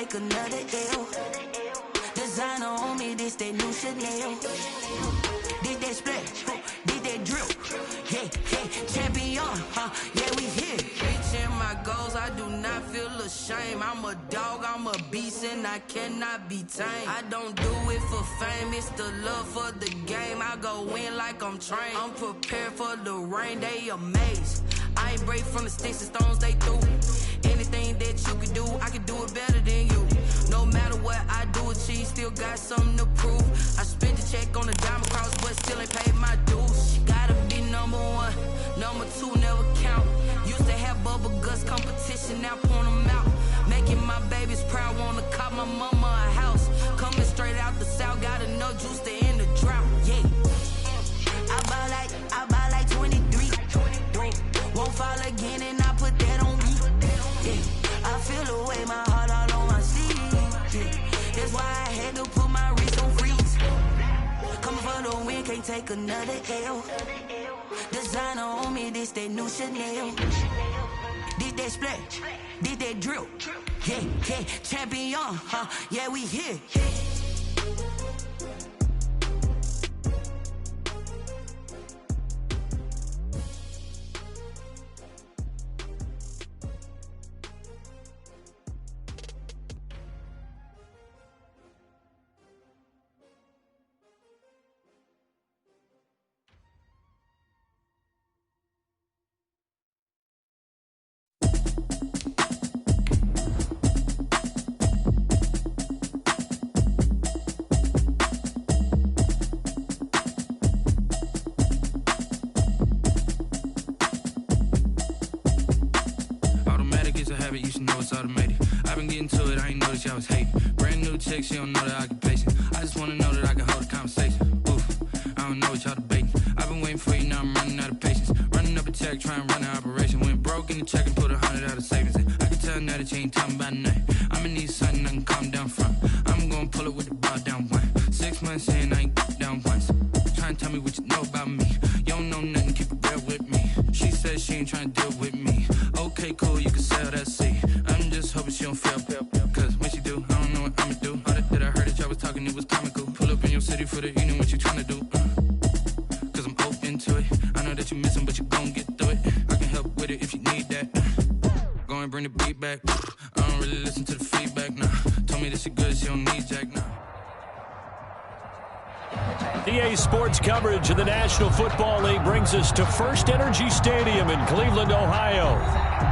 take another L. Designer on me, this that new Chanel. Did that splash, did that drip. Yeah, yeah, champion, yeah, we here. Reaching my goals, I do not feel ashamed. I'm a dog, I'm a beast, and I cannot be tamed. I don't do it for fame, it's the love for the game. I go in like I'm trained. I'm prepared for the rain, they amazed. I ain't break from the sticks and stones they threw. Anything that you can do, I can do it better than you. No matter what I do, achieve, still got something to prove. I spent the check on the diamond cross, but still ain't paid my dues. Gotta be number one, number two never count. Used to have bubble guts competition, now point them out. Making my babies proud, wanna cop my mama a house. Coming straight out the south, got enough juice to end the drought. Yeah, I buy like 23. Won't fall again, and I put that on me. Yeah, I feel the way, my heart all on my sleeve. Yeah, that's why I had to put my wrist on freeze. Coming for the win, can't take another L. Designer on me, this that new Chanel. Did that splash, did that drip. Yeah, yeah, champion, yeah, we here. You should know it's automated. I've been getting to it, I ain't noticed y'all was hating. Brand new chick, she don't know the occupation. I just wanna know that I can hold a conversation. Oof, I don't know what y'all debating. I've been waiting for you, now I'm running out of patience. Running up a check, trying to run an operation. Went broke in the check and put 100 out of savings in. I can tell now that you ain't talking about nothing. I'ma need something I can calm down from. I'm gonna pull it with the ball down one. 6 months in, I ain't down once. Trying to tell me what you know about me. You don't know nothing, keep it real with me. She says she ain't trying to deal with me. Okay, cool, you can sell that seat. I'm just hoping she don't fail. Cause when she do, I don't know what I'ma do. All that I heard that y'all was talking, it was comical. Pull up in your city for the evening, what you trying to do? Cause I'm open to it. I know that you missing, but you gon' get through it. I can help with it if you need that. Go and bring the beat back. I don't really listen to the feedback, nah. Told me that she good, she don't need Jack, nah. EA Sports coverage of the National Football League brings us to First Energy Stadium in Cleveland, Ohio.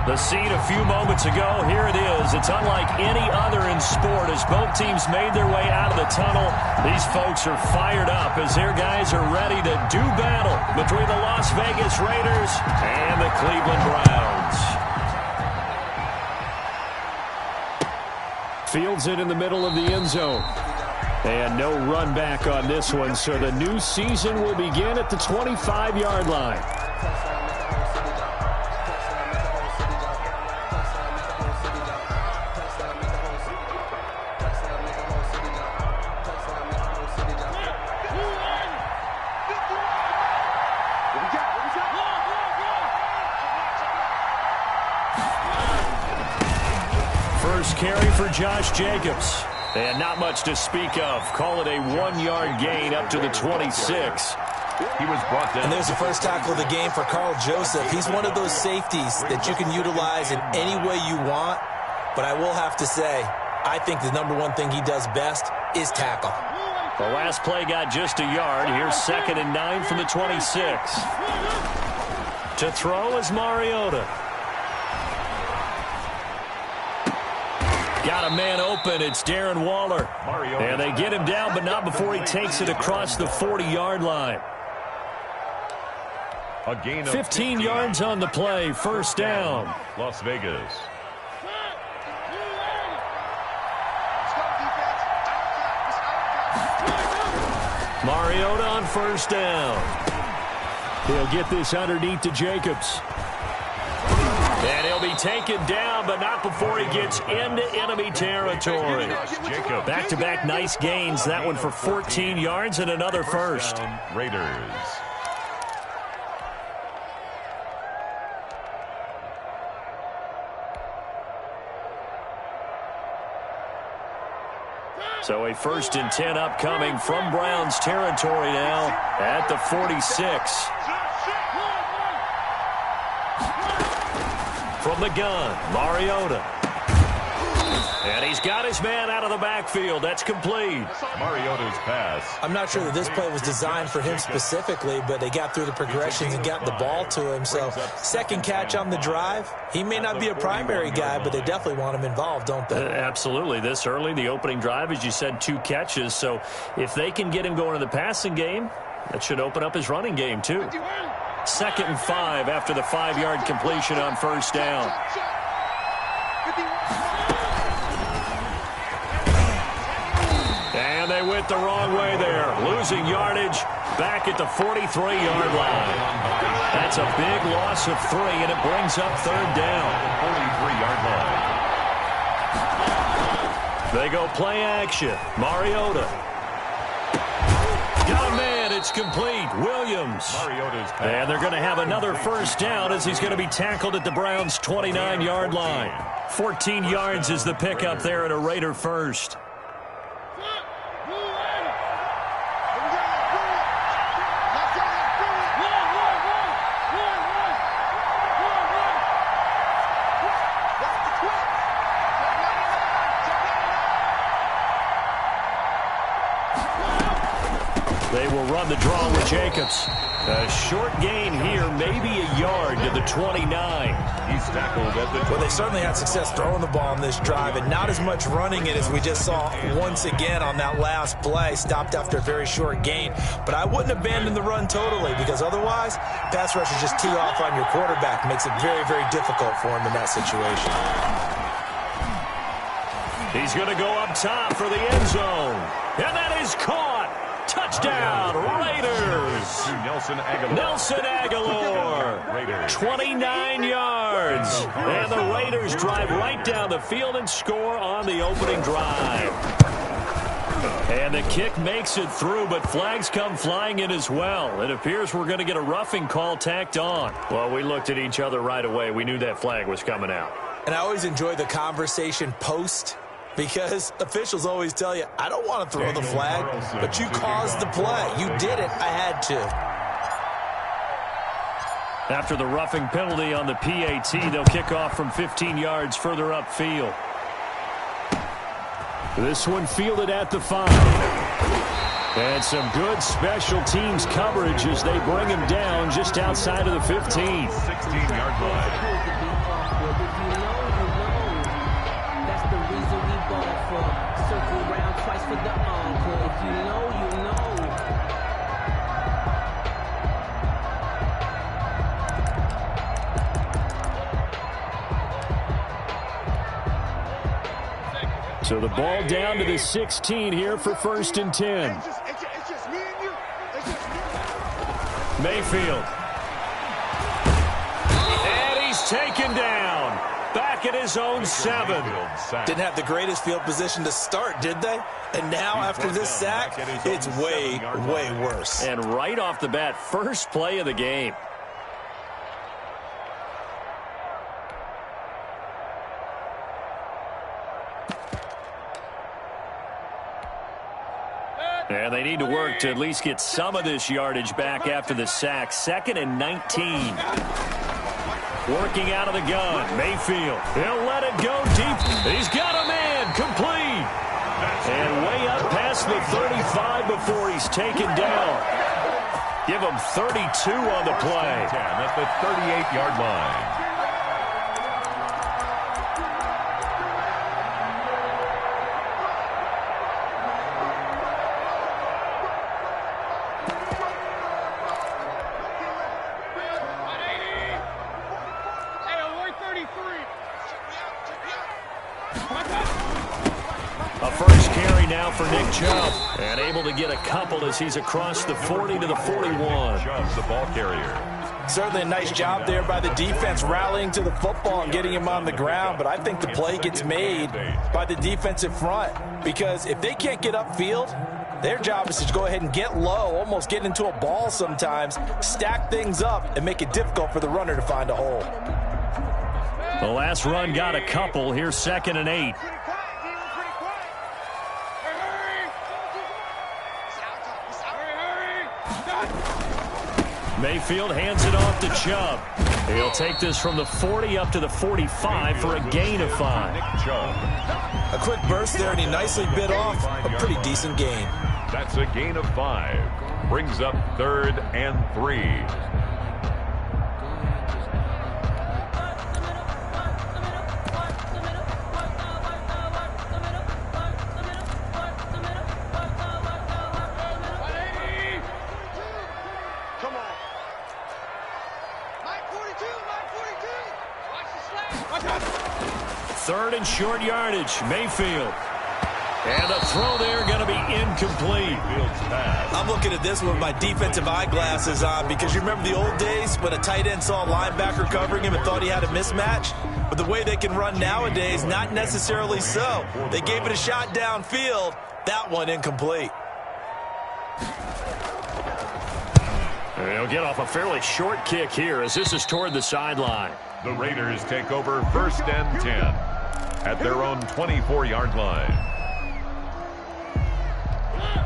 The scene a few moments ago, here it is. It's unlike any other in sport as both teams made their way out of the tunnel. These folks are fired up as their guys are ready to do battle between the Las Vegas Raiders and the Cleveland Browns. Fields it in the middle of the end zone. And no run back on this one, so the new season will begin at the 25-yard line. First carry for Josh Jacobs. And not much to speak of. Call it a 1-yard gain up to the 26. He was brought down. And there's the first tackle of the game for Carl Joseph. He's one of those safeties that you can utilize in any way you want. But I will have to say, I think the number one thing he does best is tackle. The last play got just a yard. Here's 2nd and 9 from the 26. To throw is Mariota. Got a man open. It's Darren Waller. And they get him down, but not before he takes it across the 40-yard line. A gain of 15 yards on the play. First down. Las Vegas. Mariota on first down. He'll get this underneath to Jacobs. And he'll be taken down, but not before he gets into enemy territory. Back-to-back nice gains. That one for 14 yards and another first. Raiders. So a 1st and 10 upcoming from Browns territory now at the 46. From the gun, Mariota. And he's got his man out of the backfield. That's complete. Mariota's pass. I'm not sure that this play was designed for him specifically, but they got through the progressions and got the ball to him. So, second catch on the drive. He may not be a primary guy, but they definitely want him involved, don't they? Absolutely. This early, the opening drive, as you said, 2 catches. So, if they can get him going in the passing game, that should open up his running game, too. 2nd and 5 after the 5-yard completion on 1st down. And they went the wrong way there. Losing yardage back at the 43-yard line. That's a big loss of 3, and it brings up 3rd down. 43-yard line. They go play action. Mariota. Got a man. It's complete. Williams. Mariota's pass. And they're going to have another 1st down as he's going to be tackled at the Browns' 29-yard line. 14 yards is the pickup there at a Raider 1st. They will run the draw with Jacobs. A short gain here, maybe a yard to the 29. He's tackled at the 20. Well, they certainly had success throwing the ball on this drive, and not as much running it as we just saw once again on that last play. Stopped after a very short gain. But I wouldn't abandon the run totally, because otherwise, pass rushers just tee off on your quarterback. Makes it very, very difficult for him in that situation. He's going to go up top for the end zone. And that is caught. Touchdown, Raiders. Nelson Aguilar. 29 yards. And the Raiders drive right down the field and score on the opening drive. And the kick makes it through, but flags come flying in as well. It appears we're going to get a roughing call tacked on. Well, we looked at each other right away. We knew that flag was coming out. And I always enjoy the conversation post, because officials always tell you, I don't want to throw the flag, but you caused the play. You did it. I had to. After the roughing penalty on the PAT, they'll kick off from 15 yards further upfield. This one fielded at the 5. And some good special teams coverage as they bring him down just outside of the 15. 16-yard line. Circle around twice for the encore. If you know, you know. So the ball down to the 16 here for 1st and 10. Mayfield. And he's taken down. Back at his own 7. Didn't have the greatest field position to start, did they? And now after this sack, it's way, way worse. And right off the bat, first play of the game. And they need to work to at least get some of this yardage back after the sack. 2nd and 19. Working out of the gun, Mayfield. He'll let it go deep. He's got a man, complete. And way up past the 35 before he's taken down. Give him 32 on the play. At the 38-yard line. For Nick Chubb, and able to get a couple as he's across the 40 to the 41. Chubb's the ball carrier. Certainly a nice job there by the defense rallying to the football and getting him on the ground, but I think the play gets made by the defensive front, because if they can't get upfield, their job is to go ahead and get low, almost get into a ball sometimes, stack things up, and make it difficult for the runner to find a hole. The last run got a couple. Here's 2nd and 8. Mayfield hands it off to Chubb. He'll take this from the 40 up to the 45 for a gain of 5. A quick burst there, and he nicely bit off a pretty decent gain. That's a gain of 5. Brings up 3rd and 3. Third and short yardage. Mayfield. And the throw there going to be incomplete. I'm looking at this with my defensive eyeglasses on because you remember the old days when a tight end saw a linebacker covering him and thought he had a mismatch? But the way they can run nowadays, not necessarily so. They gave it a shot downfield. That one incomplete. They'll get off a fairly short kick here as this is toward the sideline. The Raiders take over 1st and 10 at their own 24-yard line.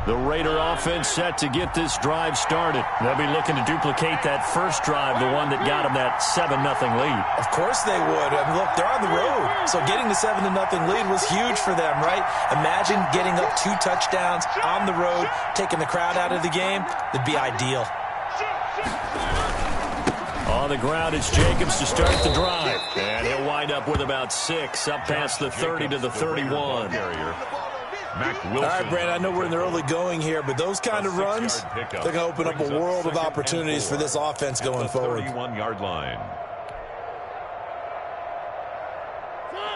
The Raider offense set to get this drive started. They'll be looking to duplicate that first drive, the one that got them that 7-0 lead. Of course they would. I mean, look, they're on the road. So getting the 7-0 lead was huge for them, right? Imagine getting up 2 touchdowns on the road, taking the crowd out of the game. That'd be ideal. On the ground, it's Jacobs to start the drive. And he'll wind up with about 6 up past the 30 to the 31. All right, Brandon, I know we're in the early going here, but those kind of runs, they're going to open up a world of opportunities for this offense going forward. 31-yard line.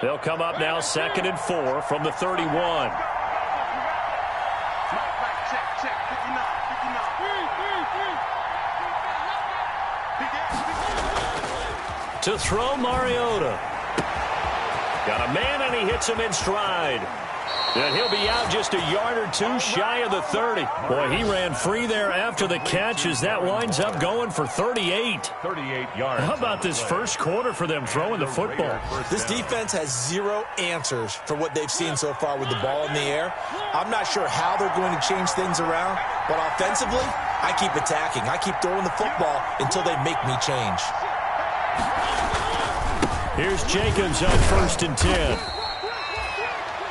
They'll come up now 2nd and 4 from the 31. To throw, Mariota. Got a man, and he hits him in stride. And he'll be out just a yard or 2 shy of the 30. Boy, he ran free there after the catch as that winds up going for 38. 38 yards. How about this first quarter for them throwing the football? This defense has 0 answers for what they've seen so far with the ball in the air. I'm not sure how they're going to change things around, but offensively, I keep attacking. I keep throwing the football until they make me change. Here's Jacobs on 1st and 10.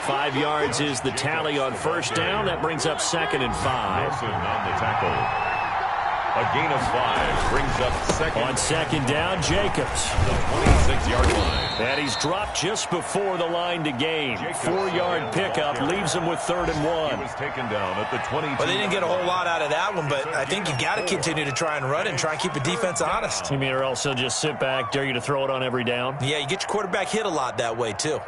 5 yards is the tally on first down. That brings up 2nd and 5. Wilson on the tackle. A gain of 5 brings up 2nd. On 2nd down, Jacobs. The 26-yard line. And he's dropped just before the line to gain. 4-yard pickup leaves him with 3rd and 1. He was taken down at the 22. Well, they didn't get a whole lot out of that one, but I think you got to continue to try and run it and try and keep the defense honest. You mean, or else they'll just sit back, dare you to throw it on every down? Yeah, you get your quarterback hit a lot that way, too.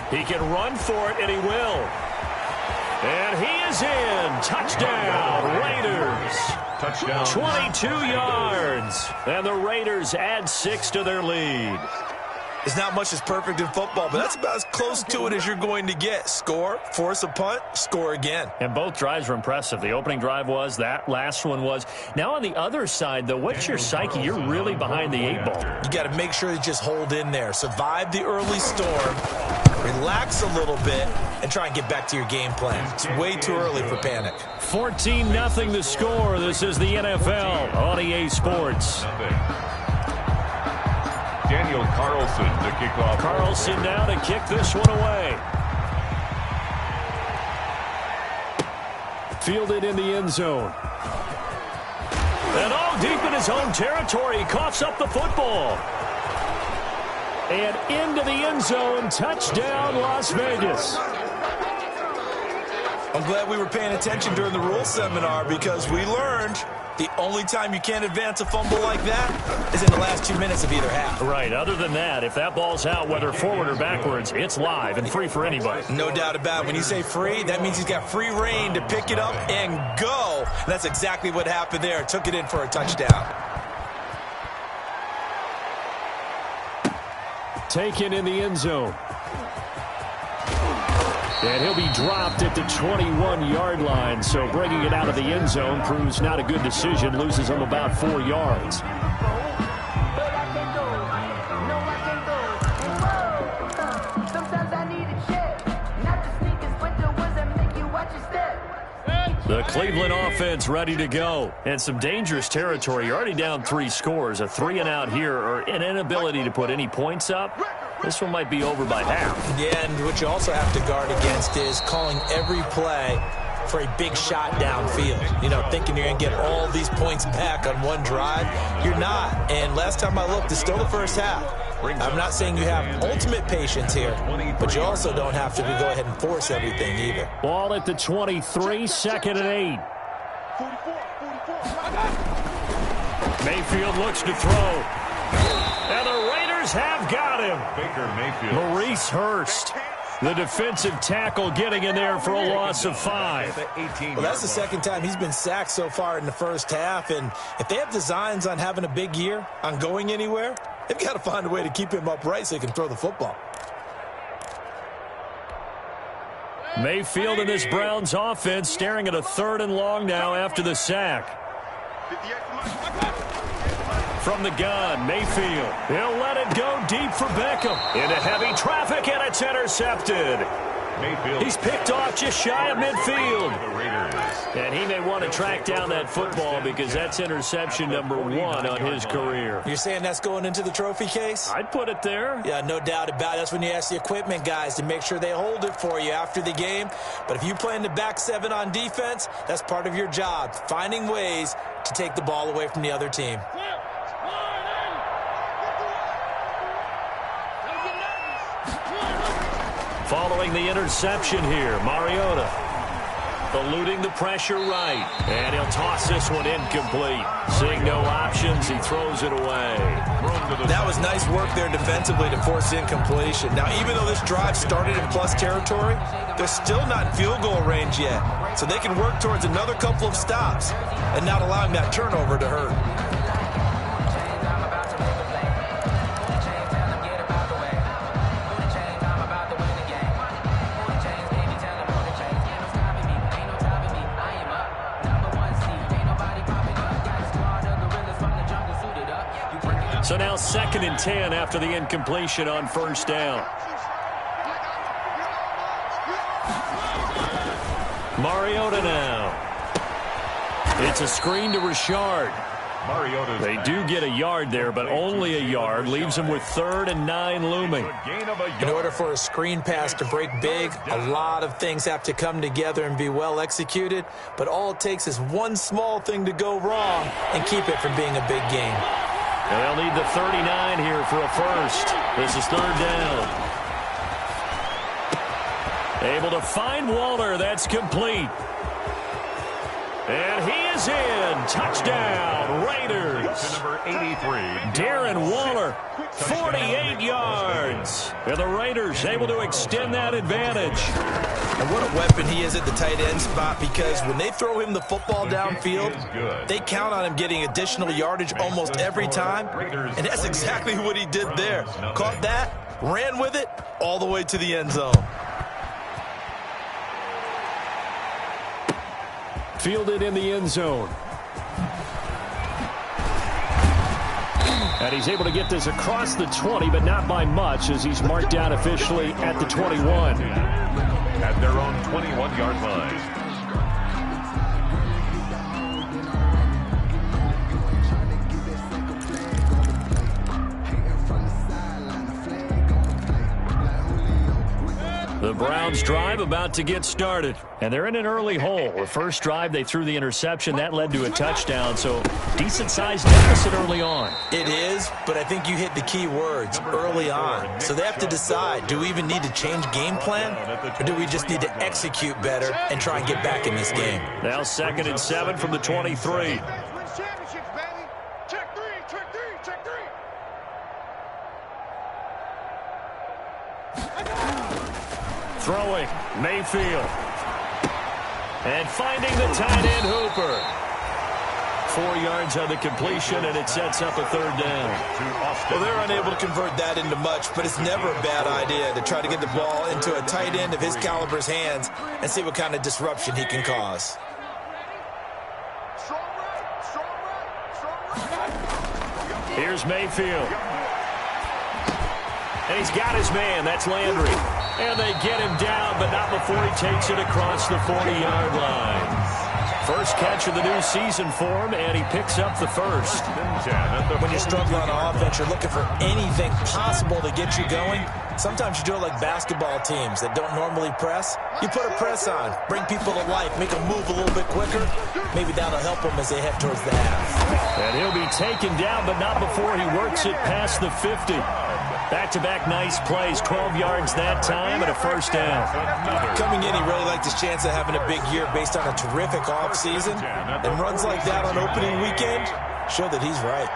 He can run for it, and he will. And he is in. Touchdown, Raiders. Touchdown. 22 yards. And the Raiders add 6 to their lead. There's not much that's perfect in football, but that's about as close to it as you're going to get. Score, force a punt, score again. And both drives were impressive. The opening drive was, that last one was. Now on the other side, though, what's your psyche? You're really behind the 8 ball. You got to make sure you just hold in there. Survive the early storm, relax a little bit, and try and get back to your game plan. It's way too early for panic. 14-0 the score. This is the NFL on EA Sports. Daniel Carlson to kick off. Carlson now to kick this one away. Fielded in the end zone. And all deep in his own territory, he coughs up the football. And into the end zone, touchdown Las Vegas. I'm glad we were paying attention during the rule seminar because we learned the only time you can't advance a fumble like that is in the last 2 minutes of either half. Right. Other than that, if that ball's out, whether forward or backwards, it's live and free for anybody. No doubt about it. When you say free, that means he's got free reign to pick it up and go. And that's exactly what happened there. Took it in for a touchdown. taken in the end zone. And he'll be dropped at the 21-yard line, so bringing it out of the end zone proves not a good decision, loses him about 4 yards. The Cleveland offense ready to go. And some dangerous territory. You're already down 3 scores. A 3 and out here, or an inability to put any points up. This one might be over by half. Yeah, and what you also have to guard against is calling every play for a big shot downfield. You know, thinking you're going to get all these points back on one drive. You're not. And last time I looked, it's still the first half. I'm not saying you have ultimate patience here, but you also don't have to go ahead and force everything either. Ball at the 23, 2nd and 8. Mayfield looks to throw. And the Raiders have got him. Baker Mayfield. Maurice Hurst, the defensive tackle, getting in there for a loss of 5. Well, that's the second time he's been sacked so far in the first half, and if they have designs on having a big year, on going anywhere, they've got to find a way to keep him upright so he can throw the football. Mayfield in this Browns offense staring at a 3rd and long now after the sack. From the gun, Mayfield. He'll let it go deep for Beckham. Into heavy traffic, and it's intercepted. Mayfield. He's picked off just shy of midfield. The Raiders. And he may want to track down that football because that's interception number 1 on his career. You're saying that's going into the trophy case? I'd put it there. Yeah, no doubt about it. That's when you ask the equipment guys to make sure they hold it for you after the game. But if you play in the back 7 on defense, that's part of your job, finding ways to take the ball away from the other team. Following the interception here, Mariota eluding the pressure right. And he'll toss this one incomplete. Seeing no options, he throws it away. That was nice work there defensively to force incompletion. Now, even though this drive started in plus territory, they're still not in field goal range yet. So they can work towards another couple of stops and not allowing that turnover to hurt. So now 2nd and 10 after the incompletion on 1st down. Mariota now. It's a screen to Richard. Mariota's They do get a yard there, but only a yard. Leaves them with 3rd and 9 looming. In order for a screen pass to break big, a lot of things have to come together and be well executed. But all it takes is one small thing to go wrong and keep it from being a big game. And they'll need the 39 here for a first. This is 3rd down. Able to find Waller. That's complete. And he is in. Touchdown, Raiders. Number 83. Darren Waller, 48 yards. And the Raiders able to extend that advantage. And what a weapon he is at the tight end spot, because when they throw him the football downfield, they count on him getting additional yardage almost every time. And that's exactly what he did there. Caught that, ran with it, all the way to the end zone. Fielded in the end zone. And he's able to get this across the 20, but not by much, as he's marked down officially at the 21. At their own 21-yard line. The Browns drive about to get started, and they're in an early hole. The first drive, they threw the interception. That led to a touchdown, so decent-sized deficit early on. It is, but I think you hit the key words, early on. So they have to decide, do we even need to change game plan, or do we just need to execute better and try and get back in this game? Now 2nd and 7 from the 23. Throwing, Mayfield. And finding the tight end, Hooper. 4 yards on the completion, and it sets up a third down. Well, they're unable to convert that into much, but it's never a bad idea to try to get the ball into a tight end of his caliber's hands and see what kind of disruption he can cause. Here's Mayfield. And he's got his man. That's Landry. And they get him down, but not before he takes it across the 40-yard line. First catch of the new season for him, and he picks up the first. When you're struggling on offense, you're looking for anything possible to get you going. Sometimes you do it like basketball teams that don't normally press. You put a press on, bring people to life, make them move a little bit quicker. Maybe that'll help them as they head towards the half. And he'll be taken down, but not before he works it past the 50. Back-to-back nice plays, 12 yards that time and a first down. Coming in, he really liked his chance of having a big year based on a terrific offseason. And runs like that on opening weekend show that he's right.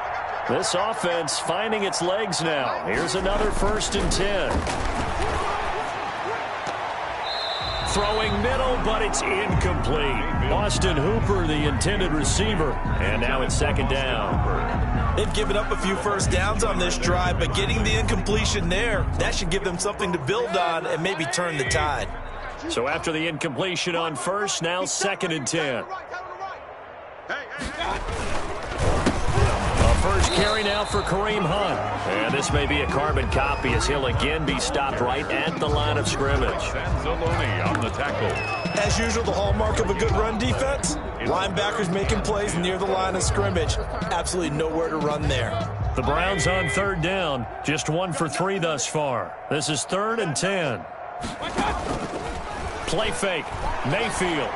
This offense finding its legs now. Here's another 1st and 10. Throwing middle, but it's incomplete. Austin Hooper, the intended receiver. And now it's 2nd down. They've given up a few first downs on this drive, but getting the incompletion there, that should give them something to build on and maybe turn the tide. So after the incompletion on first, now 2nd and 10. First carry now for Kareem Hunt. And this may be a carbon copy as he'll again be stopped right at the line of scrimmage. On the tackle. As usual, the hallmark of a good run defense, linebackers making plays near the line of scrimmage. Absolutely nowhere to run there. The Browns on 3rd down, just 1 for 3 thus far. This is 3rd and 10. Play fake, Mayfield.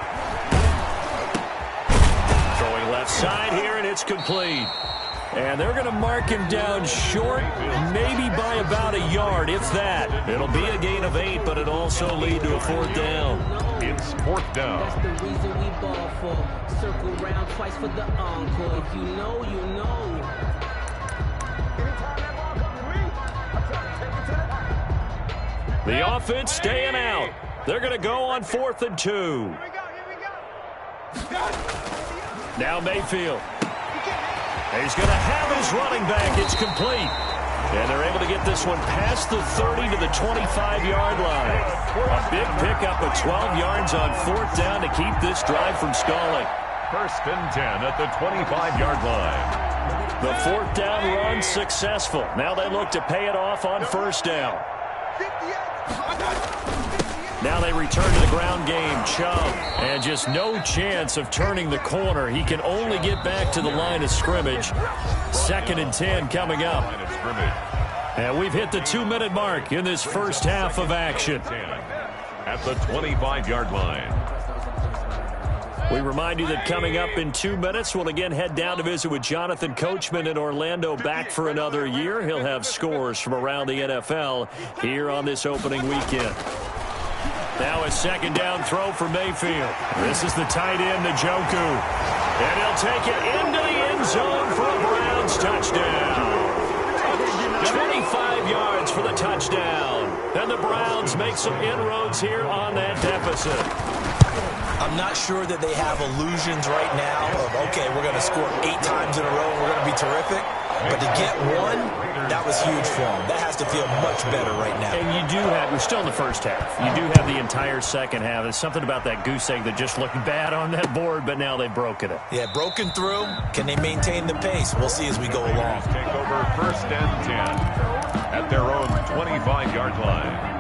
Throwing left side here, and it's complete. And they're going to mark him down short, maybe by about a yard, if that. It'll be a gain of 8, but it'll also lead to a 4th down. It's 4th down. That's the reason we ball for. Circle round twice for the encore. If you know, you know. The offense staying out. They're going to go on 4th and 2. Now Mayfield. He's going to have his running back. It's complete. And they're able to get this one past the 30 to the 25-yard line. A big pickup of 12 yards on 4th down to keep this drive from stalling. 1st and 10 at the 25-yard line. The 4th down run successful. Now they look to pay it off on 1st down. Now they return to the ground game. Chubb, and just no chance of turning the corner. He can only get back to the line of scrimmage. 2nd and 10 coming up. And we've hit the 2-minute mark in this first half of action. At the 25-yard line. We remind you that coming up in 2 minutes, we'll again head down to visit with Jonathan Coachman in Orlando, back for another year. He'll have scores from around the NFL here on this opening weekend. Now a 2nd down throw for Mayfield. This is the tight end, Njoku. And he'll take it into the end zone for a Browns touchdown. 25 yards for the touchdown. And the Browns make some inroads here on that deficit. I'm not sure that they have illusions right now of, okay, we're going to score 8 times in a row and we're going to be terrific. But to get one, that was huge for them. That has to feel much better right now. And you do have, we're still in the first half. You do have the entire second half. There's something about that goose egg that just looked bad on that board, but now they've broken it. Yeah, broken through. Can they maintain the pace? We'll see as we go along. Take over 1st and 10 at their own 25-yard line.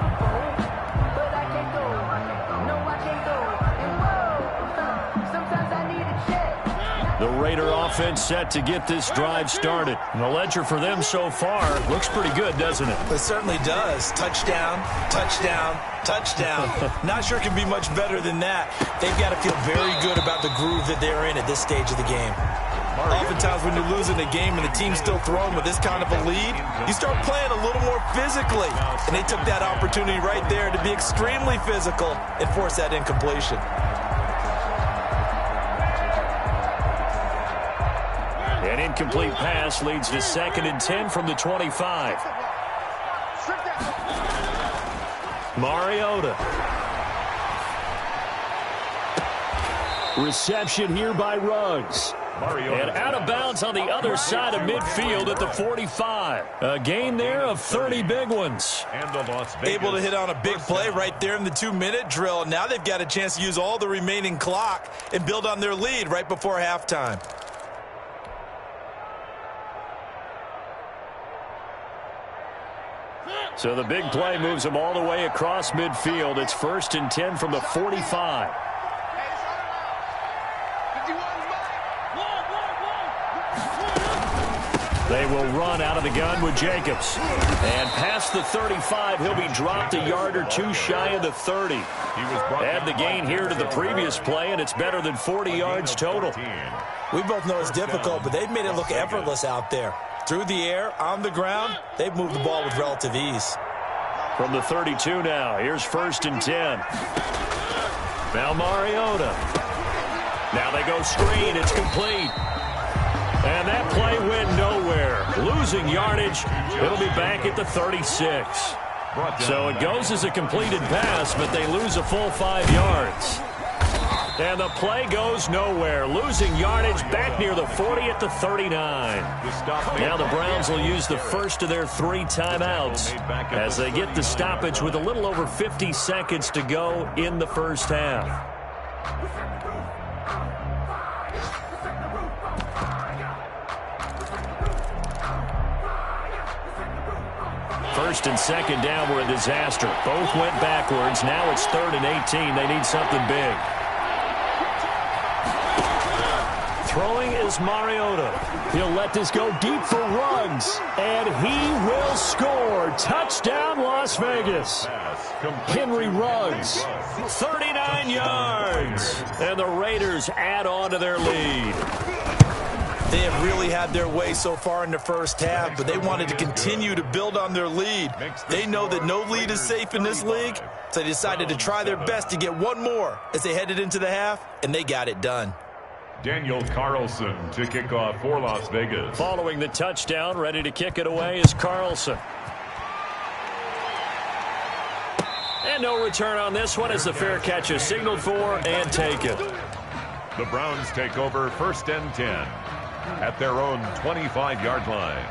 The Raider offense set to get this drive started. And the ledger for them so far looks pretty good, doesn't it? It certainly does. Touchdown, touchdown, touchdown. Not sure it can be much better than that. They've got to feel very good about the groove that they're in at this stage of the game. Oftentimes when you're losing a game and the team's still throwing with this kind of a lead, you start playing a little more physically. And they took that opportunity right there to be extremely physical and force that incompletion. An incomplete pass leads to 2nd and 10 from the 25. Mariota. Reception here by Ruggs. And out of bounds on the other side of midfield at the 45. A gain there of 30 big ones. And the Las Vegas able to hit on a big play right there in the 2-minute drill. And now they've got a chance to use all the remaining clock and build on their lead right before halftime. So the big play moves them all the way across midfield. It's 1st and 10 from the 45. They will run out of the gun with Jacobs. And past the 35, he'll be dropped a yard or two shy of the 30. Add the gain here to the previous play, and it's better than 40 yards total. We both know it's difficult, but they've made it look effortless out there. Through the air, on the ground, they've moved the ball with relative ease. From the 32 now, here's 1st and 10. Now Mariota. Now they go screen. It's complete. And that play went nowhere. Losing yardage. It'll be back at the 36. So it goes as a completed pass, but they lose a full 5 yards. And the play goes nowhere. Losing yardage back near the 40 at the 39. Now the Browns will use the first of their 3 timeouts as they get the stoppage with a little over 50 seconds to go in the first half. First and second down were a disaster. Both went backwards. Now it's 3rd and 18. They need something big. Throwing is Mariota. He'll let this go deep for Ruggs. And he will score. Touchdown, Las Vegas. Henry Ruggs, 39 yards. And the Raiders add on to their lead. They have really had their way so far in the first half, but they wanted to continue to build on their lead. They know that no lead is safe in this league, so they decided to try their best to get one more as they headed into the half, and they got it done. Daniel Carlson to kick off for Las Vegas. Following the touchdown, ready to kick it away is Carlson. And no return on this one as the fair catch is signaled for and taken. The Browns take over 1st and 10 at their own 25-yard line.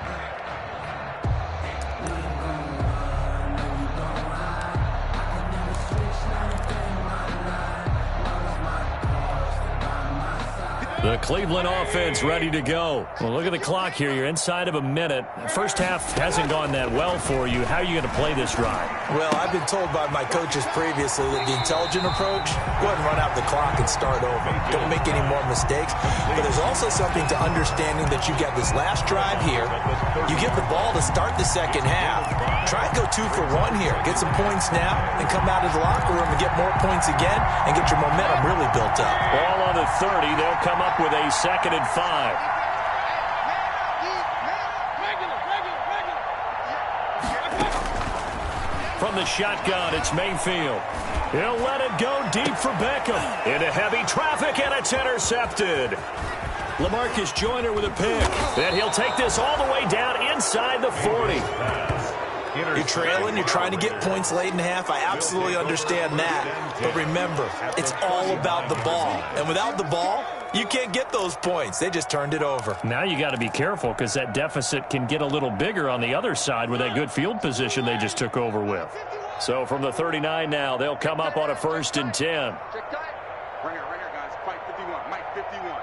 The Cleveland offense ready to go. Well, look at the clock here. You're inside of a minute. First half hasn't gone that well for you. How are you going to play this drive? Well, I've been told by my coaches previously that the intelligent approach, go ahead and run out the clock and start over. Don't make any more mistakes. But there's also something to understanding that you get this last drive here. You get the ball to start the second half. Try and go 2 for 1 here. Get some points now and come out of the locker room and get more points again and get your momentum really built up. Ball on the 30. They'll come up with a 2nd and 5. From the shotgun, it's Mayfield. He'll let it go deep for Beckham. Into heavy traffic, and it's intercepted. LaMarcus Joyner with a pick. And he'll take this all the way down inside the 40. You're trailing, you're trying to get points late in half. I absolutely understand that. But remember, it's all about the ball. And without the ball, you can't get those points. They just turned it over. Now you got to be careful because that deficit can get a little bigger on the other side with that good field position they just took over with. So from the 39 now, they'll come up on a 1st and 10. Right here, guys. Mike 51. Mike 51.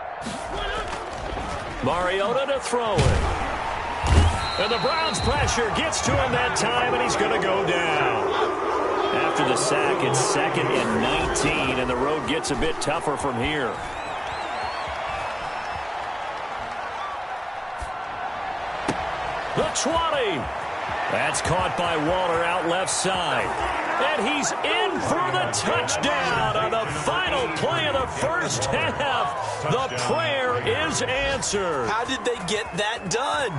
Mariota to throw it. And the Browns pressure gets to him that time, and he's going to go down. After the sack, it's 2nd and 19, and the road gets a bit tougher from here. The 20. That's caught by Waller out left side. And he's in for the touchdown on the final play of the first half. The prayer is answered. How did they get that done?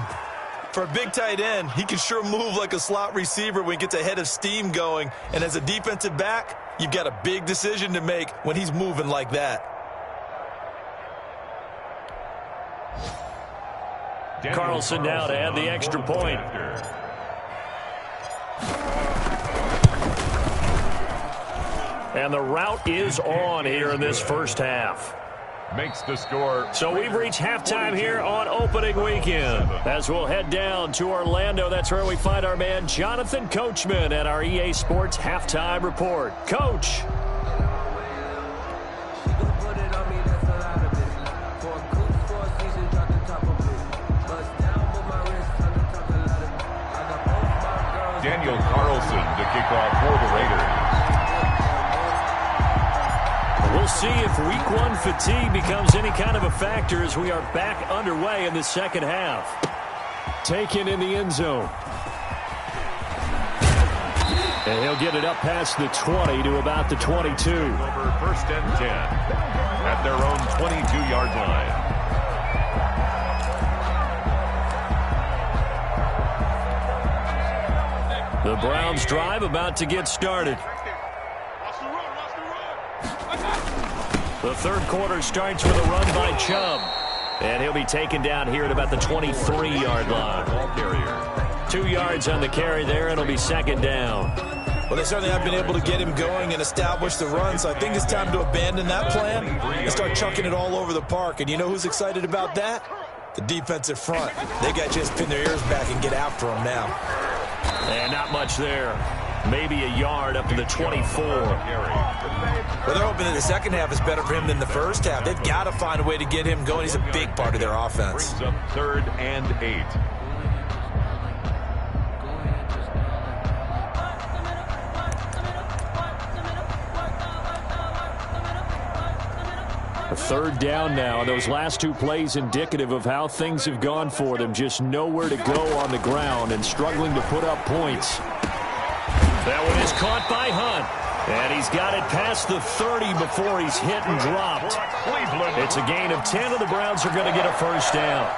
For a big tight end, he can sure move like a slot receiver when he gets a head of steam going. And as a defensive back, you've got a big decision to make when he's moving like that. Carlson now to add the extra point. And the route is on here in this first half. makes the score. So we've reached halftime here on opening weekend. As we'll head down to Orlando, that's where we find our man Jonathan Coachman at our EA Sports Halftime Report. Coach. Daniel Carlson to kick off for the Raiders. We'll see if week one fatigue becomes any kind of a factor as we are back underway in the second half. Taken in the end zone. And he'll get it up past the 20 to about the 22. Over first and 10 at their own 22-yard line. The Browns drive about to get started. The third quarter starts with a run by Chubb. And he'll be taken down here at about the 23-yard line. 2 yards on the carry there, and it'll be second down. Well, they certainly have been able to get him going and establish the run, so I think it's time to abandon that plan and start chunking it all over the park. And you know who's excited about that? The defensive front. They got to just pin their ears back and get after him now. And not much there. Maybe a yard up to the 24. Well, they're hoping that the second half is better for him than the first half. They've got to find a way to get him going. He's a big part of their offense. Brings up 3rd and 8. A third down now. Those last 2 plays indicative of how things have gone for them. Just nowhere to go on the ground and struggling to put up points. That one is caught by Hunt. And he's got it past the 30 before he's hit and dropped. It's a gain of 10, and the Browns are going to get a first down.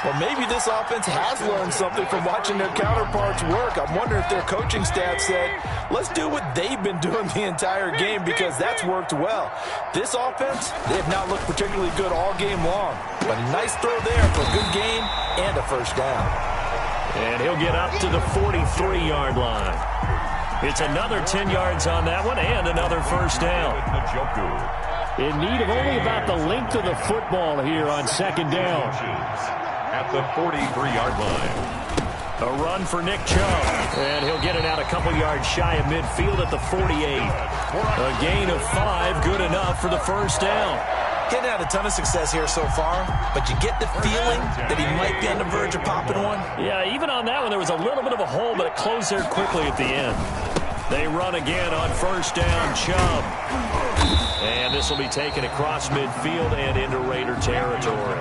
Well, maybe this offense has learned something from watching their counterparts work. I'm wondering if their coaching staff said, let's do what they've been doing the entire game because that's worked well. This offense, they have not looked particularly good all game long. But a nice throw there for a good gain and a first down. And he'll get up to the 43-yard line. It's another 10 yards on that one and another first down. In need of only about the length of the football here on second down. At the 43-yard line. A run for Nick Chubb. And he'll get it out a couple yards shy of midfield at the 48. A gain of 5, good enough for the first down. Getting had a ton of success here so far, but you get the feeling that he might be on the verge of popping one. Yeah, even on that one, there was a little bit of a hole, but it closed there quickly at the end. They run again on first down, Chubb. And this will be taken across midfield and into Raider territory.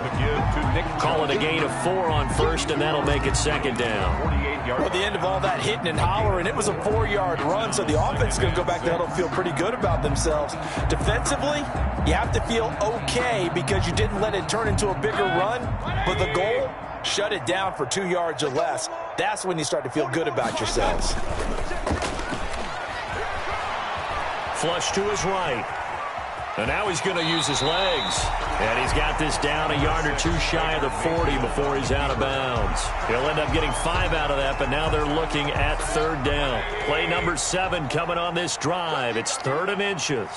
Call it a gain of 4 on first, and that'll make it second down. Well, at the end of all that hitting and hollering, it was a 4-yard run, so the offense is going to go back there and feel pretty good about themselves. Defensively, you have to feel okay because you didn't let it turn into a bigger run, but the goal, shut it down for 2 yards or less. That's when you start to feel good about yourselves. Flush to his right. And now he's going to use his legs. And he's got this down a yard or 2 shy of the 40 before he's out of bounds. He'll end up getting 5 out of that, but now they're looking at third down. Play number 7 coming on this drive. It's 3rd and inches.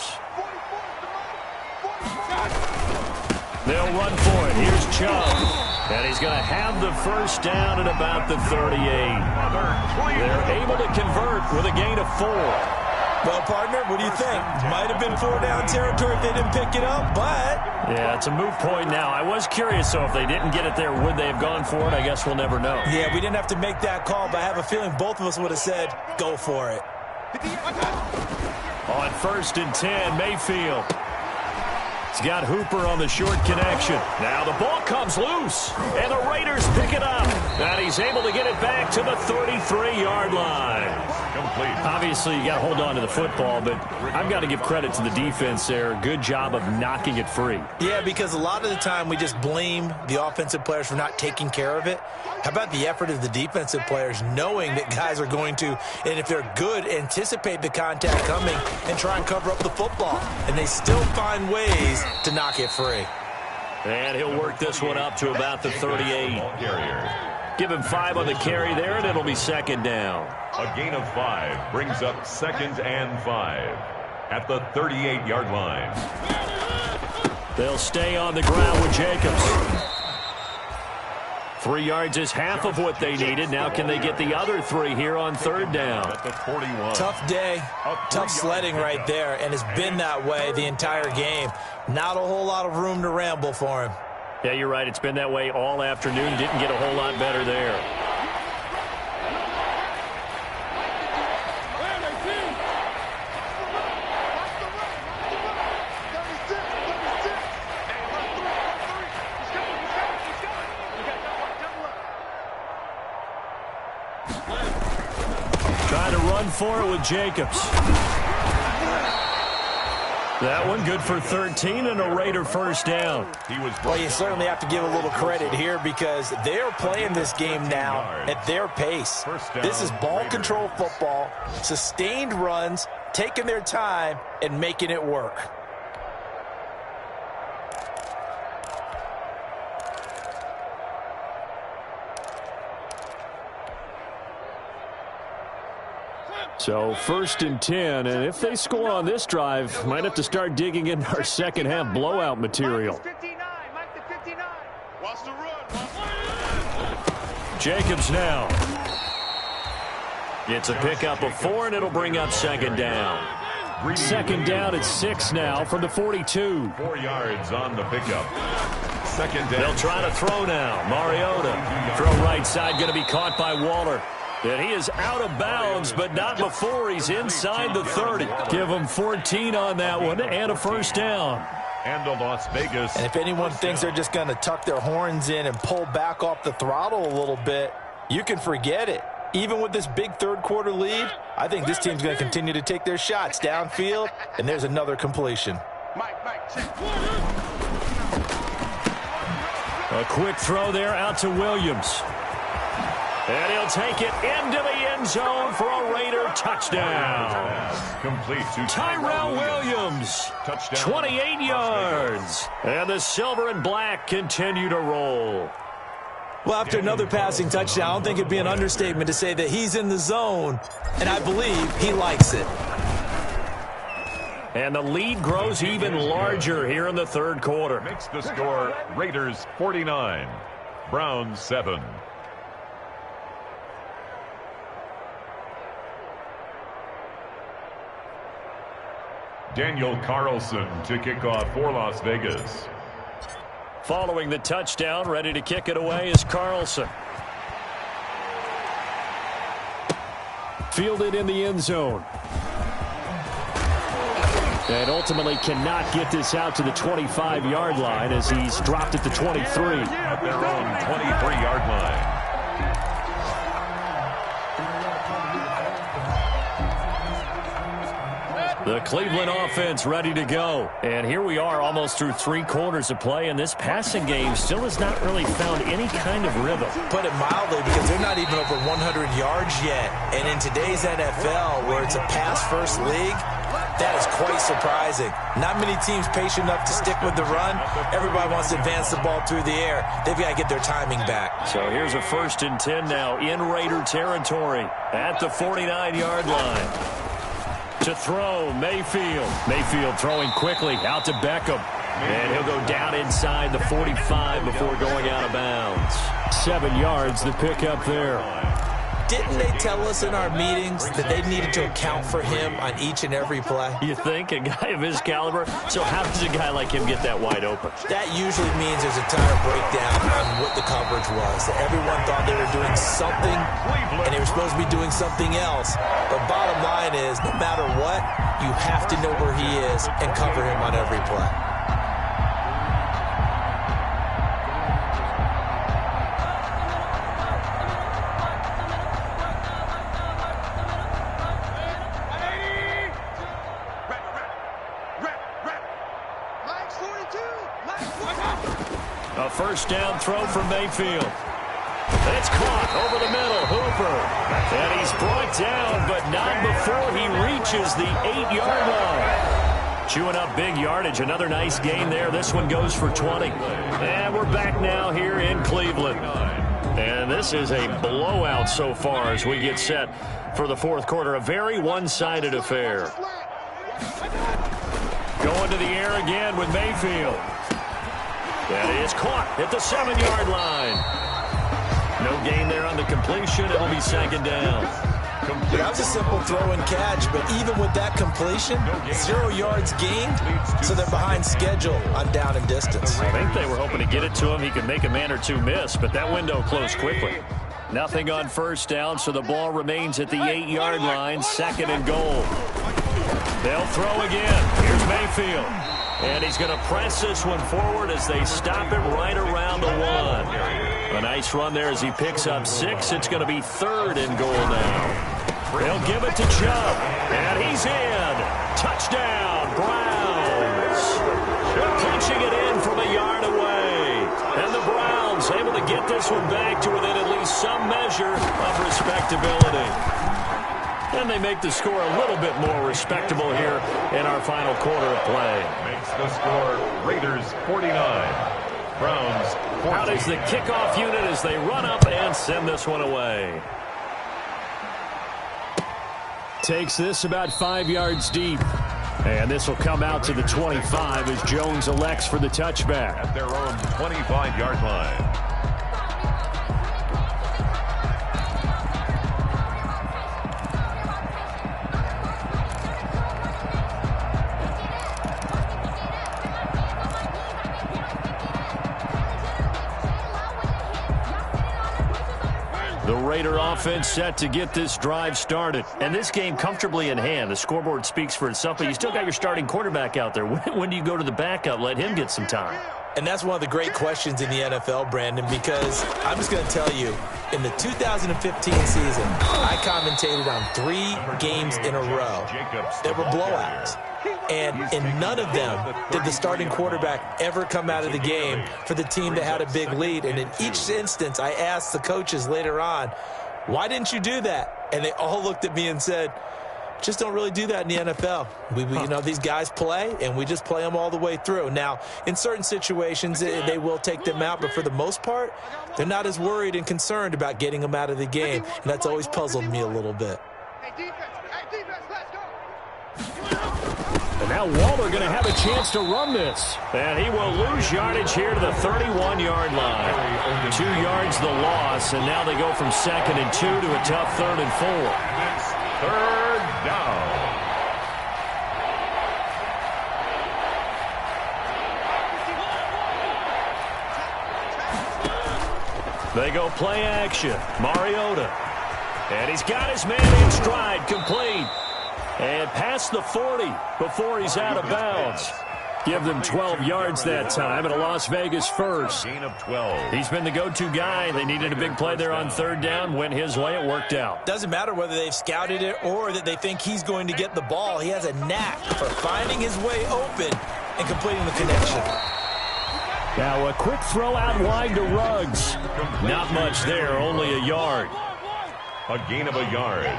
They'll run for it. Here's Chubb. And he's going to have the first down at about the 38. They're able to convert with a gain of 4. Well, partner, what do you think? Might have been 4-down territory if they didn't pick it up, but... Yeah, it's a moot point now. I was curious, so if they didn't get it there, would they have gone for it? I guess we'll never know. Yeah, we didn't have to make that call, but I have a feeling both of us would have said, go for it. On 1st and 10, Mayfield. He's got Hooper on the short connection. Now the ball comes loose, and the Raiders pick it up. And he's able to get it back to the 33-yard line. Complete. Obviously, you got to hold on to the football, but I've got to give credit to the defense there. Good job of knocking it free. Yeah, because a lot of the time we just blame the offensive players for not taking care of it. How about the effort of the defensive players knowing that guys are going to, and if they're good, anticipate the contact coming and try and cover up the football. And they still find ways to knock it free. And he'll work this one up to about the 38. Give him 5 on the carry there, and it'll be second down. A gain of 5 brings up 2nd and 5 at the 38-yard line. They'll stay on the ground with Jacobs. 3 yards is half of what they needed. Now can they get the other 3 here on third down? Tough day, tough sledding right there, and it's been that way the entire game. Not a whole lot of room to ramble for him. Yeah, you're right. It's been that way all afternoon. Didn't get a whole lot better there. Trying to run for it with Jacobs. That one good for 13 and a Raider first down. Well, you certainly have to give a little credit here because they're playing this game now at their pace. This is ball control football, sustained runs, taking their time, and making it work. So 1st and 10, and if they score on this drive, might have to start digging in our second half blowout material. Jacobs now. It's a pickup of 4, and it'll bring up second down. Second down at 6 now from the 42. 4 yards on the pickup. Second down. They'll try to throw now. Mariota. Throw right side, going to be caught by Waller. And he is out of bounds, but not before he's inside the 30. Give him 14 on that one and a first down. And to Las Vegas. And if anyone thinks they're just going to tuck their horns in and pull back off the throttle a little bit, you can forget it. Even with this big third-quarter lead, I think this team's going to continue to take their shots downfield, and there's another completion. A quick throw there out to Williams. And he'll take it into the end zone for a Raider touchdown. Complete to Tyrell Williams. Touchdown. 28 yards. And the silver and black continue to roll. Well, after another passing touchdown, I don't think it'd be an understatement to say that he's in the zone, and I believe he likes it. And the lead grows even larger here in the third quarter. Makes the score Raiders 49, Browns 7. Daniel Carlson to kick off for Las Vegas. Following the touchdown, ready to kick it away is Carlson. Fielded in the end zone. And ultimately cannot get this out to the 25-yard line as he's dropped at the 23. At their own 23-yard line. The Cleveland offense ready to go. And here we are almost through 3 quarters of play, and this passing game still has not really found any kind of rhythm. Put it mildly, because they're not even over 100 yards yet. And in today's NFL, where it's a pass-first league, that is quite surprising. Not many teams patient enough to stick with the run. Everybody wants to advance the ball through the air. They've got to get their timing back. So here's a 1st and 10 now in Raider territory at the 49-yard line. To throw, Mayfield. Mayfield throwing quickly out to Beckham. And he'll go down inside the 45 before going out of bounds. 7 yards, the pickup there. Didn't they tell us in our meetings that they needed to account for him on each and every play? You think? A guy of his caliber? So how does a guy like him get that wide open? That usually means there's a entire breakdown on what the coverage was. That everyone thought they were doing something, and they were supposed to be doing something else. But bottom line is, no matter what, you have to know where he is and cover him on every play. A first down throw from Mayfield. It's caught over the middle. Hooper. And he's brought down, but not before he reaches the 8-yard line. Chewing up big yardage. Another nice gain there. This one goes for 20. And we're back now here in Cleveland. And this is a blowout so far as we get set for the fourth quarter. A very one-sided affair. Going to the air again with Mayfield. That is caught at the 7-yard line. No gain there on the completion. It'll be second down. That was a simple throw and catch, but even with that completion, 0 yards gained, so they're behind schedule on down and distance. I think they were hoping to get it to him. He could make a man or two miss, but that window closed quickly. Nothing on first down, so the ball remains at the 8-yard line, second and goal. They'll throw again. Here's Mayfield. And he's going to press this one forward as they stop him right around the 1. A nice run there as he picks up 6. It's going to be third and goal now. They'll give it to Chubb. And he's in. Touchdown, Browns. Punching it in from a yard away. And the Browns able to get this one back to within at least some measure of respectability. And they make the score a little bit more respectable here in our final quarter of play. Makes the score Raiders 49, Browns 14. Out is the kickoff unit as they run up and send this one away. Takes this about 5 yards deep. And this will come out to the 25 as Jones elects for the touchback. At their own 25-yard line. The Raider offense set to get this drive started. And this game comfortably in hand. The scoreboard speaks for itself, but you still got your starting quarterback out there. When do you go to the backup? Let him get some time. And that's one of the great questions in the NFL, Brandon, because I'm just going to tell you, in the 2015 season, I commentated on 3 games in a row. There were blowouts. And in none of them did the starting quarterback ever come out of the game for the team that had a big lead. And in each instance, I asked the coaches later on, why didn't you do that? And they all looked at me and said, just don't really do that in the NFL. You know, these guys play, and we just play them all the way through. Now, in certain situations, they will take them out, but for the most part, they're not as worried and concerned about getting them out of the game, and that's always puzzled me a little bit. And now Waller going to have a chance to run this. And he will lose yardage here to the 31-yard line. 2 yards the loss, and now they go from 2nd and 2 to a tough 3rd and 4. Third down. They go play action. Mariota. And he's got his man in stride, complete. And past the 40 before he's out of bounds. Give them 12 yards that time, and a Las Vegas first. Gain of 12. He's been the go-to guy. They needed a big play there on 3rd down. Went his way. It worked out. Doesn't matter whether they've scouted it or that they think he's going to get the ball. He has a knack for finding his way open and completing the connection. Now a quick throw out wide to Ruggs. Not much there, only a yard. A gain of a yard.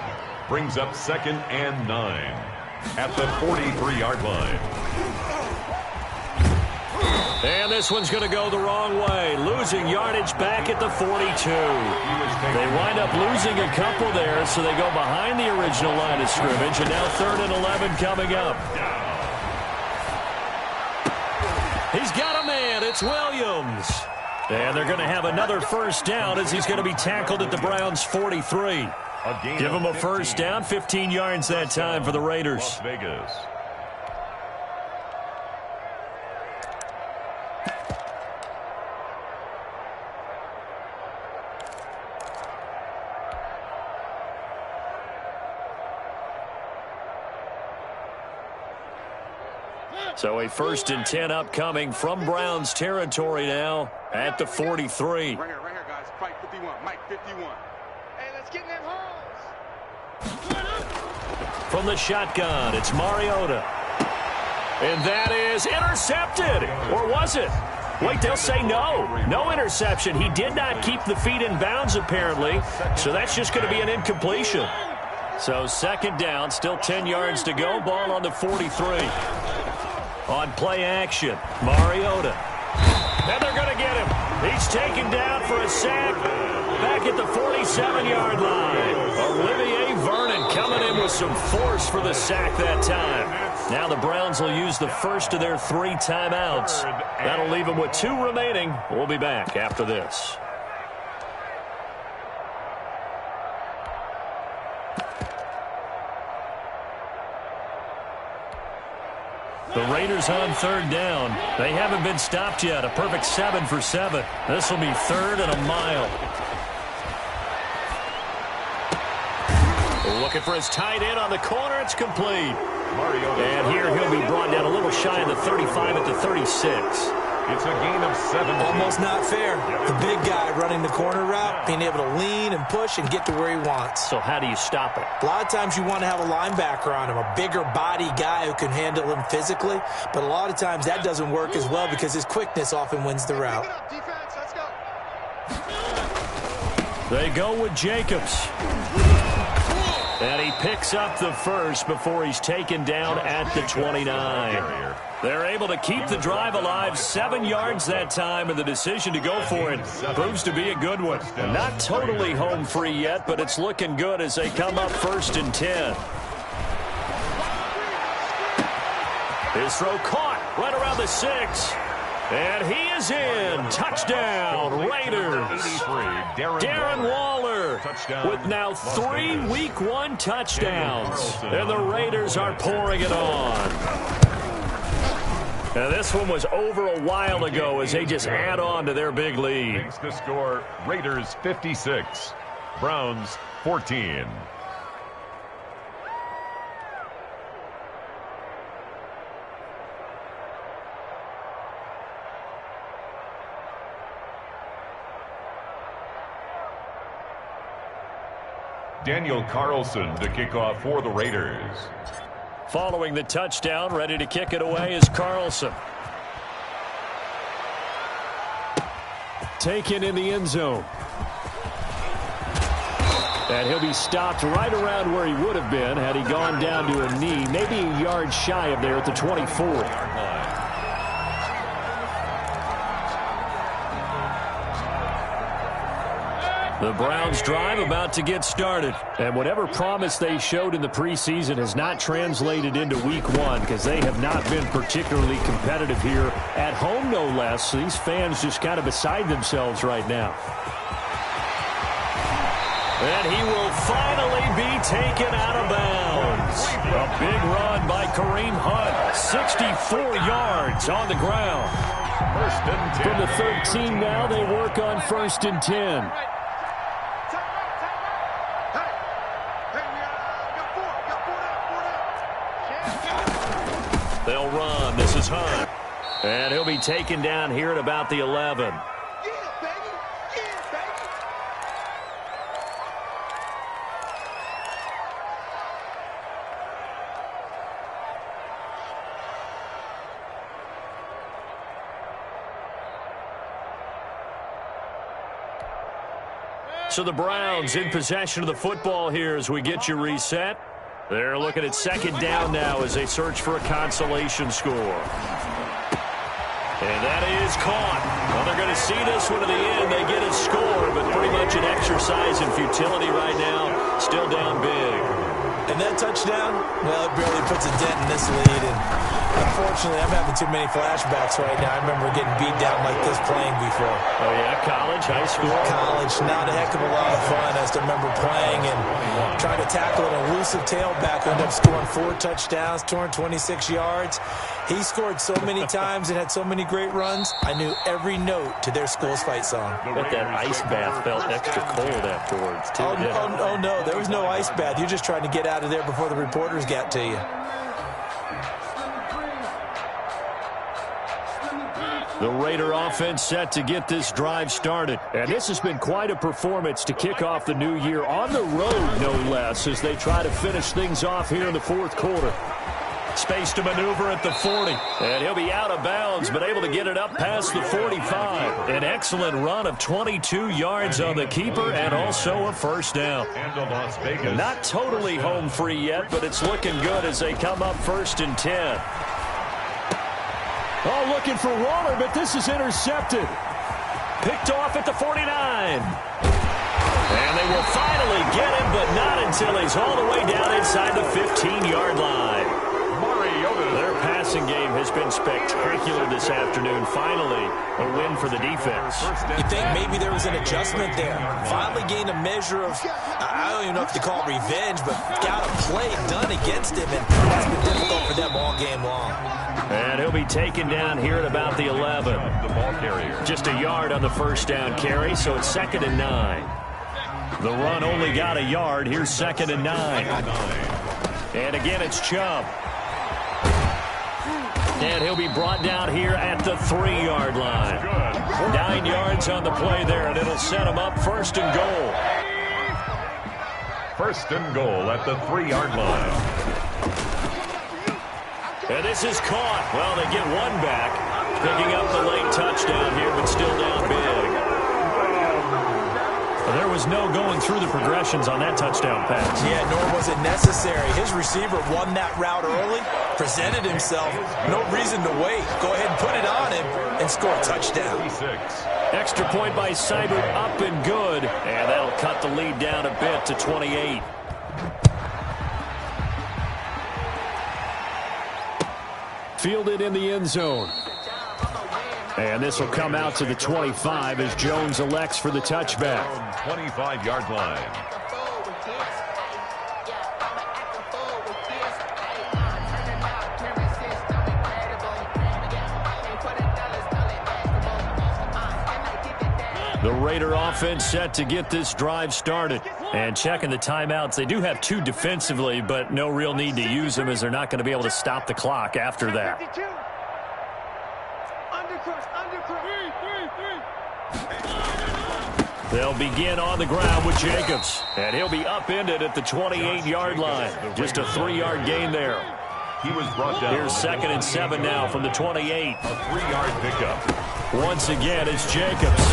Brings up 2nd and 9 at the 43-yard line. And this one's going to go the wrong way. Losing yardage back at the 42. They wind up losing a couple there, so they go behind the original line of scrimmage. And now 3rd and 11 coming up. He's got a man. It's Williams. And they're going to have another first down as he's going to be tackled at the Browns' 43. Give him a first down, 15 yards that time for the Raiders. Las Vegas. So a 1st and 10 upcoming from Browns territory now at the 43. Right here, guys. Fight 51. Mike 51. Hey, let's get in them holes. From the shotgun, it's Mariota. And that is intercepted. Or was it? Wait, they'll say no. No interception. He did not keep the feet in bounds, apparently. So that's just going to be an incompletion. So 2nd down, still 10 yards to go. Ball on the 43. On play action, Mariota. And they're going to get him. He's taken down for a sack back at the 47-yard line. Olivier Vernon coming in with some force for the sack that time. Now the Browns will use the first of their 3 timeouts. That'll leave them with 2 remaining. We'll be back after this. The Raiders on 3rd down. They haven't been stopped yet. A perfect 7 for 7. This will be 3rd and a mile. Looking for his tight end on the corner. It's complete. And here he'll be brought down a little shy of the 35 at the 36. It's a gain of 7. Almost not fair. The big guy running the corner route, being able to lean and push and get to where he wants. So how do you stop it? A lot of times you want to have a linebacker on him, a bigger body guy who can handle him physically. But a lot of times that doesn't work as well because his quickness often wins the route. They go with Jacobs. And he picks up the first before he's taken down at the 29. They're able to keep the drive alive, 7 yards that time, and the decision to go for it proves to be a good one. Not totally home free yet, but it's looking good as they come up 1st and 10. His throw caught right around the 6. And he is in. Touchdown, Raiders. Darren Waller with now 3 Week 1 touchdowns. And the Raiders are pouring it on. Now this one was over a while ago as they just add on to their big lead. Makes the score Raiders 56, Browns 14. Daniel Carlson to kick off for the Raiders. Following the touchdown, ready to kick it away is Carlson. Taken in the end zone. And he'll be stopped right around where he would have been had he gone down to a knee, maybe a yard shy of there at the 24. The Browns drive about to get started. And whatever promise they showed in the preseason has not translated into Week 1 because they have not been particularly competitive here at home, no less. So these fans just kind of beside themselves right now. And he will finally be taken out of bounds. A big run by Kareem Hunt. 64 yards on the ground. From the 13 now, they work on 1st and 10. They'll run. This is Hunt. And he'll be taken down here at about the 11. So the Browns in possession of the football here as we get you reset. They're looking at 2nd down now as they search for a consolation score. And that is caught. Well, they're going to see this one to the end. They get a score, but pretty much an exercise in futility right now. Still down big. And that touchdown, well, it barely puts a dent in this lead. And unfortunately, I'm having too many flashbacks right now. I remember getting beat down like this playing before. Oh, yeah? College, high school? College, not a heck of a lot of fun. I still remember playing and trying to tackle an elusive tailback who ended up scoring 4 touchdowns, 226 yards. He scored so many times and had so many great runs, I knew every note to their school's fight song. But that ice bath felt extra cold afterwards, too. Oh, no, there was no ice bath. You're just trying to get out of there before the reporters got to you. The Raider offense set to get this drive started. And this has been quite a performance to kick off the new year on the road, no less, as they try to finish things off here in the 4th quarter. Space to maneuver at the 40. And he'll be out of bounds, but able to get it up past the 45. An excellent run of 22 yards on the keeper and also a 1st down. Not totally home free yet, but it's looking good as they come up 1st and 10. Oh, looking for Waller, but this is intercepted. Picked off at the 49. And they will finally get him, but not until he's all the way down inside the 15-yard line. Mariota passing game has been spectacular this afternoon. Finally, a win for the defense. You think maybe there was an adjustment there. Finally gained a measure of, I don't even know if to call it revenge, but got a play done against him, and that's been difficult for them all game long. And he'll be taken down here at about the 11. The ball carrier. Just a yard on the first down carry, so it's 2nd and 9. The run only got a yard. Here's 2nd and 9. And again, it's Chubb. And he'll be brought down here at the 3-yard line. 9 yards on the play there, and it'll set him up 1st and goal. 1st and goal at the 3-yard line. And this is caught. Well, they get one back, picking up the late touchdown here, but still down big. Well, there was no going through the progressions on that touchdown pass. Yeah, nor was it necessary. His receiver won that route early, presented himself. No reason to wait. Go ahead and put it on him and score a touchdown. 36. Extra point by Seibert, up and good. And that'll cut the lead down a bit to 28. Fielded in the end zone. And this will come out to the 25 as Jones elects for the touchback. 25-yard line. The Raider offense set to get this drive started. And checking the timeouts, they do have 2 defensively, but no real need to use them as they're not going to be able to stop the clock after that. They'll begin on the ground with Jacobs. And he'll be upended at the 28-yard line. Just a 3-yard gain there. He was brought down. Here's 2nd and 7 now from the 28. A 3-yard pickup. Once again, it's Jacobs.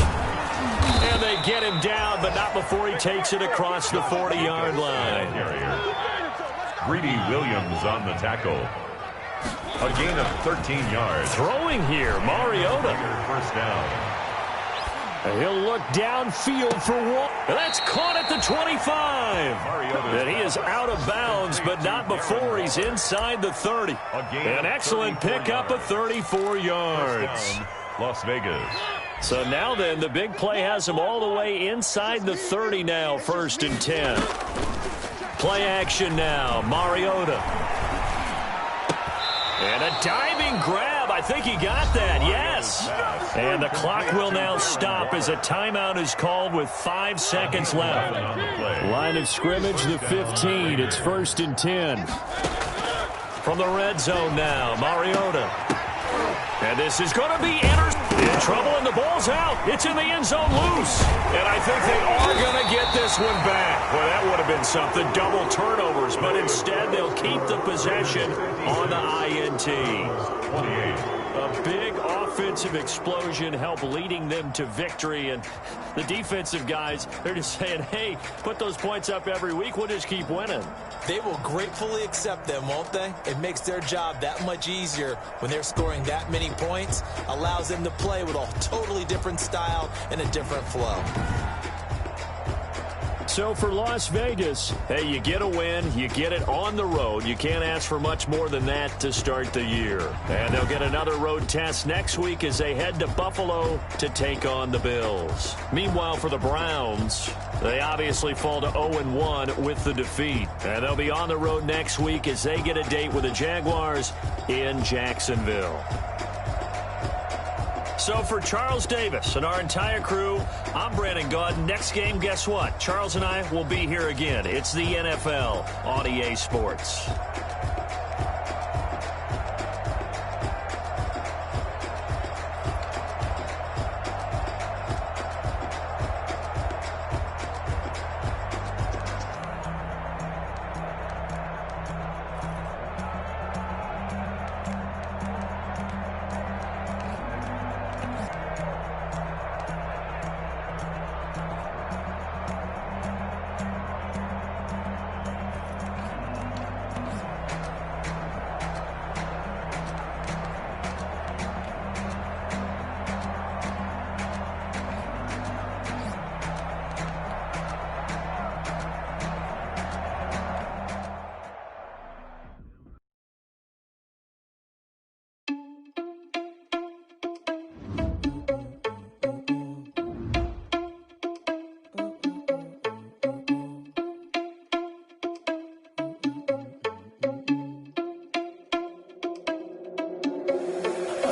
And they get him down, but not before he takes it across the 40-yard line. Greedy Williams on the tackle. A gain of 13 yards. Throwing here, Mariota. 1st down. He'll look downfield for one. That's caught at the 25. And he is out of bounds, but not before he's inside the 30. An excellent pickup of 34 yards. Las Vegas. So now then, the big play has him all the way inside the 30 now, 1st and 10. Play action now, Mariota. And a diving grab. I think he got that, yes. And the clock will now stop as a timeout is called with 5 seconds left. Line of scrimmage, the 15. It's 1st and 10. From the red zone now, Mariota. And this is going to be in trouble, and the ball's out. It's in the end zone loose. And I think they are going to get this one back. Well, that would have been something, double turnovers. But instead, they'll keep the possession on the INT. 28. A big offensive explosion helped leading them to victory. And the defensive guys, they're just saying, hey, put those points up every week. We'll just keep winning. They will gratefully accept them, won't they? It makes their job that much easier when they're scoring that many points. Allows them to play with a totally different style and a different flow. So for Las Vegas, hey, you get a win, you get it on the road. You can't ask for much more than that to start the year. And they'll get another road test next week as they head to Buffalo to take on the Bills. Meanwhile, for the Browns, they obviously fall to 0-1 with the defeat. And they'll be on the road next week as they get a date with the Jaguars in Jacksonville. So for Charles Davis and our entire crew, I'm Brandon Gaudin. Next game, guess what? Charles and I will be here again. It's the NFL on EA Sports.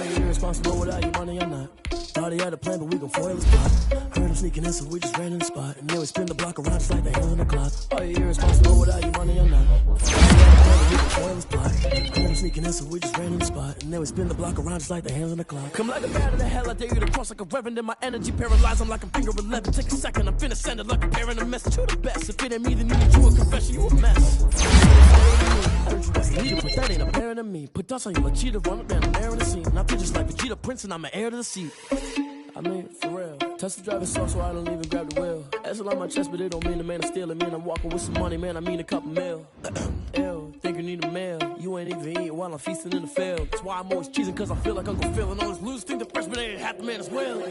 you irresponsible without your money or not? Thought he had a plan, but we gon' foil his plot. Heard him sneaking in, so we just ran in the spot. And then we spin the block around just like the hands on the clock. Are you irresponsible without your money or not? Thought he had a plan, but we gon' foil his plot. Heard him sneaking in, so we just ran in the spot. And then we spin the block around just like the hands on the clock. Come like a bat of the hell, I dare you to cross like a reverend. In my energy paralyzed, I'm like a finger 11. Take a second, I'm finna send it like a parent a message. You the best, if it ain't me, then you need you a confession, you a mess. I heard you was a leader, but that ain't apparent to me. Put dust on you like cheetah, run up man, I'm air in the scene. And I feel just like Vegeta Prince, and I'm an heir to the seat. I mean, for real. Touch the driver's soft, so I don't even grab the wheel. That's on my chest, but it don't mean the man is stealing. Man, I'm walking with some money, man, I mean a couple mil. Ew, think you need a meal. You ain't even eating while I'm feasting in the field. That's why I'm always cheesing, cause I feel like Uncle Phil. And all this lose think the freshman ain't half the man as well.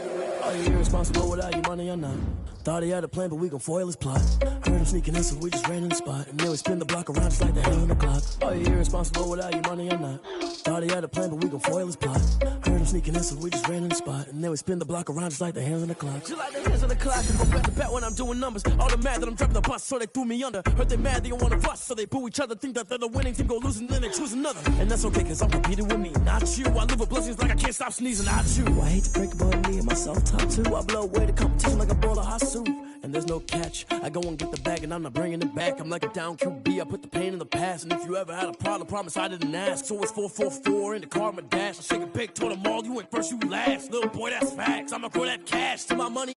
Are you irresponsible without your money or not? Thought he had a plan, but we gon' foil his plot. Heard him sneaking in, so we just ran in the spot. And then we spin the block around just like the hands on the clock. Are you irresponsible without your money or not? Thought he had a plan, but we gon' foil his plot. Heard him sneaking in, so we just ran in the spot. And then we spin the block around just like the hands on the clock. Just like the hands on the clock, and go back to back when I'm doing numbers. All the mad that I'm dropping the bus, so they threw me under. Heard they mad, they don't wanna bust, so they boo each other. Think that they're the winning team, go losing, then they choose another. And that's okay, cause I'm competing with me, not you. I live with blessings like I can't stop sneezing, not you. I hate to break it, but me and myself top two. I blow away the competition like a bowl of hot soup. And there's no catch. I go and get the bag and I'm not bringing it back. I'm like a down QB, I put the pain in the past. And if you ever had a problem, promise I didn't ask. So it's 444 in the car, my dash. I shake a big, told them all, you went first, you last. Little boy, that's facts. I'ma grow that cash till my money